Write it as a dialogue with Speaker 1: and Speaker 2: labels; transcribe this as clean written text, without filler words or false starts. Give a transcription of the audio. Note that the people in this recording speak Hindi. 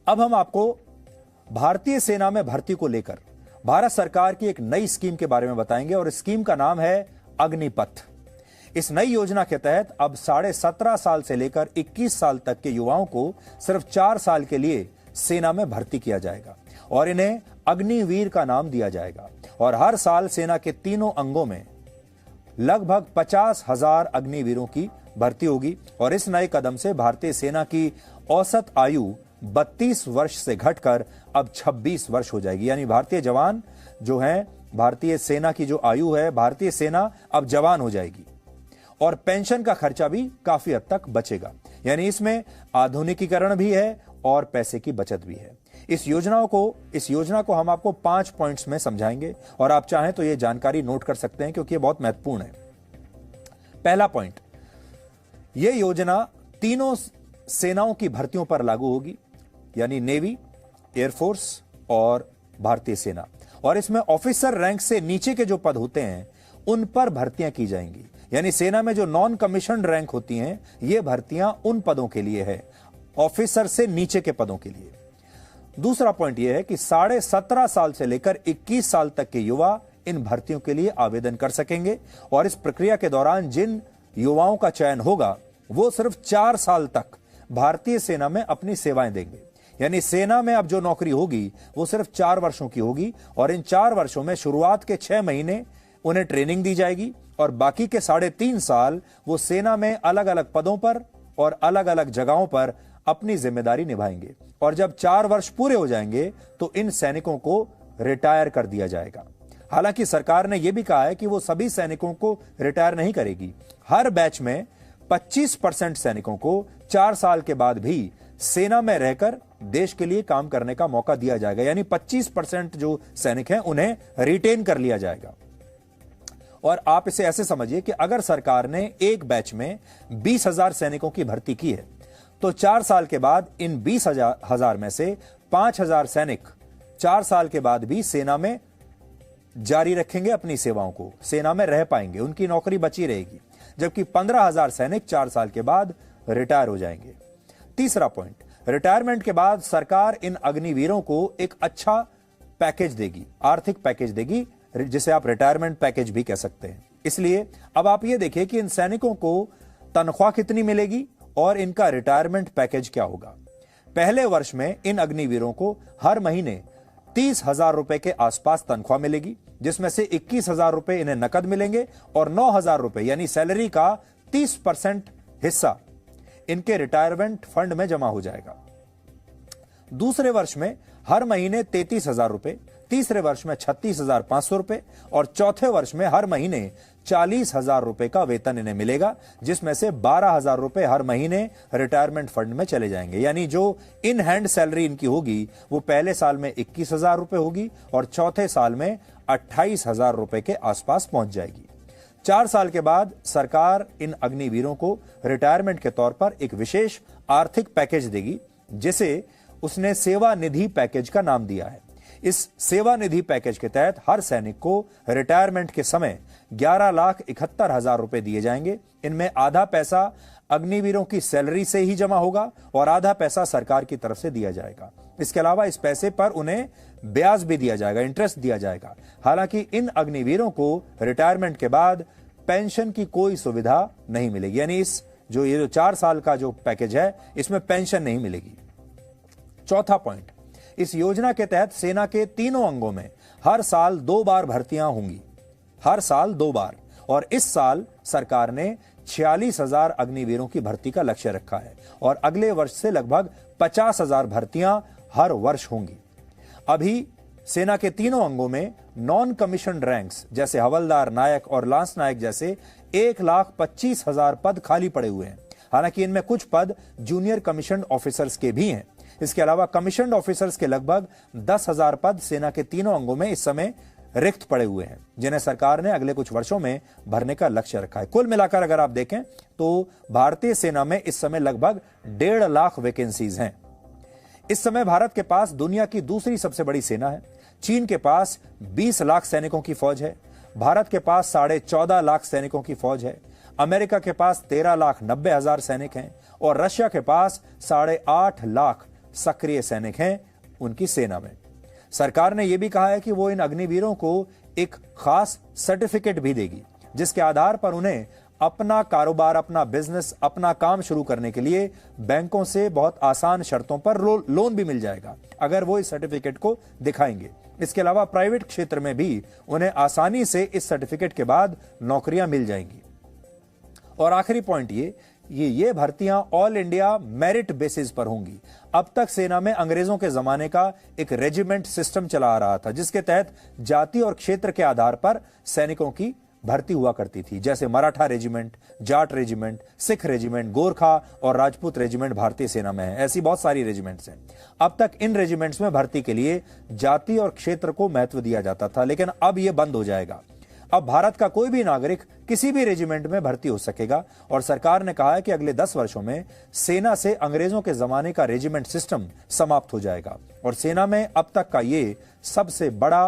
Speaker 1: अब हम आपको भारतीय सेना में भर्ती को लेकर भारत सरकार की एक नई स्कीम के बारे में बताएंगे और इस स्कीम का नाम है अग्निपथ। इस नई योजना के तहत अब 17.5 साल से लेकर 21 साल तक के युवाओं को सिर्फ 4 साल के लिए सेना में भर्ती किया जाएगा और इन्हें अग्निवीर का नाम दिया जाएगा। और हर साल सेना के तीनों अंगों में लगभग 50,000 अग्निवीरों की भर्ती होगी और इस नए कदम से भारतीय सेना की औसत आयु 32 वर्ष से घटकर अब 26 वर्ष हो जाएगी। यानी भारतीय जवान जो हैं, भारतीय सेना की जो आयु है, भारतीय सेना अब जवान हो जाएगी और पेंशन का खर्चा भी काफी हद तक बचेगा। यानी इसमें आधुनिकीकरण भी है और पैसे की बचत भी है। इस योजना को हम आपको 5 पॉइंट्स में समझाएंगे और आप चाहें तो यह जानकारी नोट कर सकते हैं क्योंकि यह बहुत महत्वपूर्ण है। पहला पॉइंट, यह योजना तीनों सेनाओं की भर्तियों पर लागू होगी, यानी नेवी, एयरफोर्स और भारतीय सेना। और इसमें ऑफिसर रैंक से नीचे के जो पद होते हैं उन पर भर्तियां की जाएंगी। यानी सेना में जो नॉन कमीशन रैंक होती हैं, ये भर्तियां उन पदों के लिए है, ऑफिसर से नीचे के पदों के लिए। दूसरा पॉइंट यह है कि 17.5 साल से लेकर 21 साल तक के युवा इन भर्तियों के लिए आवेदन कर सकेंगे और इस प्रक्रिया के दौरान जिन युवाओं का चयन होगा वो सिर्फ 4 साल तक भारतीय सेना में अपनी सेवाएं देंगे। यानी सेना में अब जो नौकरी होगी वो सिर्फ 4 वर्षों की होगी और इन 4 वर्षों में शुरुआत के 6 महीने उन्हें ट्रेनिंग दी जाएगी और बाकी के 3.5 साल वो सेना में अलग अलग पदों पर और अलग अलग जगहों पर अपनी जिम्मेदारी निभाएंगे। और जब 4 वर्ष पूरे हो जाएंगे तो इन सैनिकों को रिटायर कर दिया जाएगा। हालांकि सरकार ने यह भी कहा है कि वो सभी सैनिकों को रिटायर नहीं करेगी। हर बैच में 25% सैनिकों को 4 साल के बाद भी सेना में रहकर देश के लिए काम करने का मौका दिया जाएगा। यानी 25% जो सैनिक हैं उन्हें रिटेन कर लिया जाएगा। और आप इसे ऐसे समझिए कि अगर सरकार ने एक बैच में 20,000 सैनिकों की भर्ती की है तो 4 साल के बाद इन 20,000 में से 5,000 सैनिक 4 साल के बाद भी सेना में जारी रखेंगे अपनी सेवाओं को, सेना में रह पाएंगे, उनकी नौकरी बची रहेगी, जबकि 15,000 सैनिक 4 साल के बाद रिटायर हो जाएंगे। तीसरा पॉइंट, रिटायरमेंट के बाद सरकार इन अग्निवीरों को एक अच्छा पैकेज देगी, आर्थिक पैकेज देगी, जिसे आप रिटायरमेंट पैकेज भी कह सकते हैं। इसलिए अब आप ये देखिए कि इन सैनिकों को तनख्वाह कितनी मिलेगी और इनका रिटायरमेंट पैकेज क्या होगा। पहले वर्ष में इन अग्निवीरों को हर महीने 30,000 रुपए के आसपास तनख्वाह मिलेगी, जिसमें से 21,000 रुपए इन्हें नकद मिलेंगे और 9,000 रुपए यानी सैलरी का 30% हिस्सा इनके रिटायरमेंट फंड में जमा हो जाएगा। दूसरे वर्ष में हर महीने 33,000 रुपए, तीसरे वर्ष में 36,500 रुपए और चौथे वर्ष में हर महीने 40,000 रुपए का वेतन इन्हें मिलेगा, जिसमें से 12,000 रुपए हर महीने रिटायरमेंट फंड में चले जाएंगे। यानी जो इन हैंड सैलरी इनकी होगी वो पहले साल में 21,000 रुपए होगी और चौथे साल में 28,000 रुपए के आसपास पहुंच जाएगी। 4 साल के बाद सरकार इन अग्निवीरों को रिटायरमेंट के तौर पर एक विशेष आर्थिक पैकेज देगी, जिसे उसने सेवा निधि पैकेज का नाम दिया है। इस सेवा निधि पैकेज के तहत हर सैनिक को रिटायरमेंट के समय 11,71,000 रुपए दिए जाएंगे। इनमें आधा पैसा अग्निवीरों की सैलरी से ही जमा होगा और आधा पैसा सरकार की तरफ से दिया जाएगा। इसके अलावा इस पैसे पर उन्हें ब्याज भी दिया जाएगा, इंटरेस्ट दिया जाएगा। हालांकि इन अग्निवीरों को रिटायरमेंट के बाद पेंशन की कोई सुविधा नहीं मिलेगी। यानी ये जो 4 साल का जो पैकेज है इसमें पेंशन नहीं मिलेगी। चौथा पॉइंट, इस योजना के तहत सेना के तीनों अंगों में हर साल 2 बार भर्तियां होंगी, हर साल 2 बार। और इस साल सरकार ने 46,000 अग्निवीरों की भर्ती का लक्ष्य रखा है और अगले वर्ष से लगभग 50,000 भर्तियां हर वर्ष होंगी। अभी सेना के तीनों अंगों में नॉन कमीशन रैंक्स जैसे हवलदार, नायक और लांस नायक जैसे 1,25,000 पद खाली पड़े हुए हैं। हालांकि इनमें कुछ पद जूनियर कमीशन ऑफिसर्स के भी हैं। इसके अलावा कमीशन ऑफिसर्स के लगभग 10,000 पद सेना के तीनों अंगों में इस समय रिक्त पड़े हुए हैं, जिन्हें सरकार ने अगले कुछ वर्षों में भरने का लक्ष्य रखा है। कुल मिलाकर अगर आप देखें तो भारतीय सेना में इस समय लगभग 1.5 लाख वैकेंसीज हैं। इस समय भारत के पास दुनिया की दूसरी सबसे बड़ी सेना है। चीन के पास 20 लाख सैनिकों की फौज है, भारत के पास 14.5 लाख सैनिकों की फौज है, अमेरिका के पास 13,90,000 सैनिक हैं और रशिया के पास 8.5 लाख सक्रिय सैनिक हैं उनकी सेना में। सरकार ने यह भी कहा है कि वो इन अग्निवीरों को एक खास सर्टिफिकेट भी देगी, जिसके आधार पर उन्हें अपना कारोबार, अपना बिजनेस, अपना काम शुरू करने के लिए बैंकों से बहुत आसान शर्तों पर लोन भी मिल जाएगा, अगर वो इस सर्टिफिकेट को दिखाएंगे। इसके अलावा प्राइवेट क्षेत्र में भी उन्हें आसानी से इस सर्टिफिकेट के बाद नौकरियां मिल जाएंगी। और आखिरी पॉइंट ये भर्तियां ऑल इंडिया मेरिट बेसिस पर होंगी। अब तक सेना में अंग्रेजों के जमाने का एक रेजिमेंट सिस्टम चला आ रहा था, जिसके तहत जाति और क्षेत्र के आधार पर सैनिकों की भर्ती हुआ करती थी, जैसे Maratha regiment, Jat regiment, Sikh regiment, Gorkha और राजपूत रेजिमेंट भारतीय सेना में है। ऐसी बहुत सारी रेजिमेंट्स हैं। अब तक इन रेजिमेंट्स में भर्ती के लिए जाति और क्षेत्र को महत्व दिया जाता था, लेकिन अब यह बंद हो जाएगा। अब भारत का कोई भी नागरिक किसी भी रेजिमेंट में भर्ती हो सकेगा और सरकार ने कहा है कि अगले 10 वर्षों में सेना से अंग्रेजों के जमाने का रेजिमेंट सिस्टम समाप्त हो जाएगा और सेना में अब तक का ये सबसे बड़ा